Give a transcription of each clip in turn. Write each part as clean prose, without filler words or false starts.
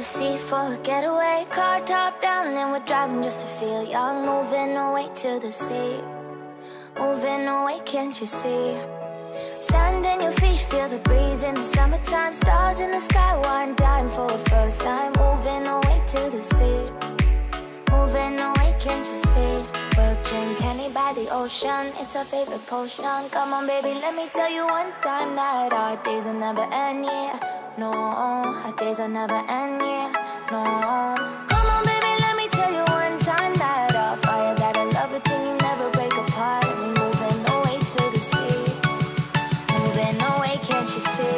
sea for a getaway. Car top down and we're driving just to feel young. Moving away to the sea, moving away, can't you see? Sand in your feet, feel the breeze in the summertime. Stars in the sky, one dime for a first time. Moving away to the sea, moving away, can't you see? We'll drink honey by the ocean, it's our favorite potion. Come on baby, let me tell you one time that our days will never end, yeah. No, our days will never end, yeah. No. Come on baby, let me tell you one time that our fire got a love routine, you never break apart. And we moving away to the sea, moving away, can't you see?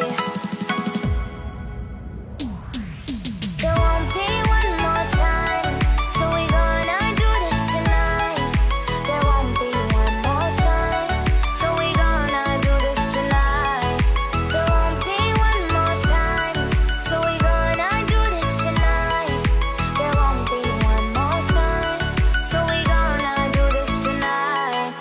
There won't be one more time, so we gonna do this tonight. There won't be one more time, so we gonna do this tonight. There won't be one more time, so we gonna do this tonight. There won't be one more time, so we gonna do this tonight.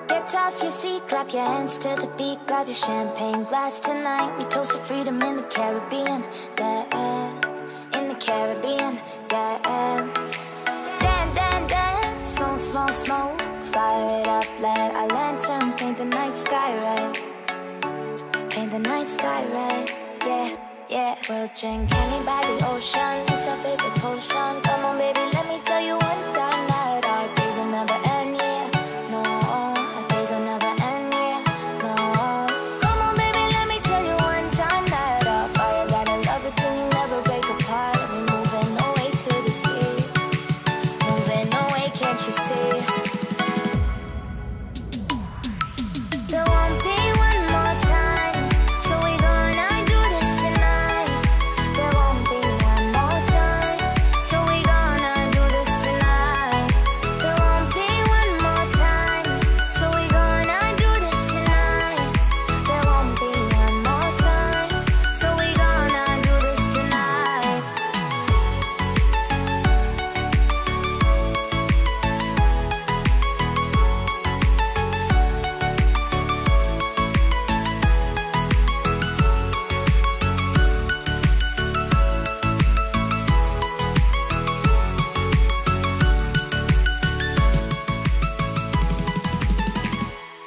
Get off your seat, clap your hands to the beat. Grab your champagne glass tonight. We toast to freedom in the Caribbean, yeah. In the Caribbean, yeah. Dan, dan, dan, smoke, smoke, smoke. Fire it up, let our lanterns paint the night sky red. Paint the night sky red, yeah, yeah. We'll drink honey by the ocean, it's our favorite potion. Come on baby, let me tell you one time that our days will never end, yeah. No, our days will never end, yeah. No. Come on baby, let me tell you one time that our fire got a love routine, you never break apart. And we moving away to the sea, moving away, can't you see? There won't be one more time, so we gonna do this tonight. There won't be one more time, so we gonna do this tonight. There won't be one more time, so we gonna do this tonight. There won't be one more time, so we gonna do this tonight.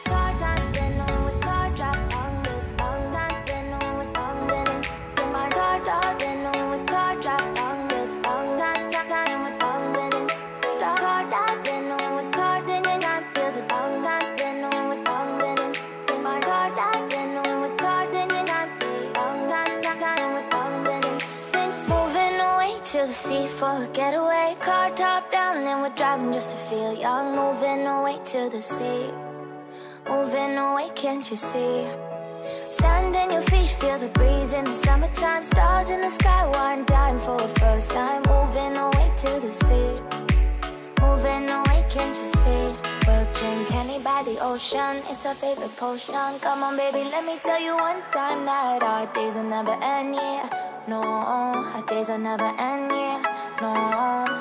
Car top, then on with car drop, on with on top, then on with on then in my car top, then on with car drop, on with on top, then with on then in car top, then on with car, then in I feel the on top, then on with on then in my car top, then on with car, then in I be on top, then with on then in. Then moving away to the sea for a getaway. Car top down and we're driving just to feel young. Moving away to the sea, moving away, can't you see? Sand in your feet, feel the breeze in the summertime. Stars in the sky, one dime for a first time. Moving away to the sea, moving away, can't you see? We'll drink honey by the ocean, it's our favorite potion. Come on baby, let me tell you one time that our days will never end, yeah. No, our days will never end, yeah. No.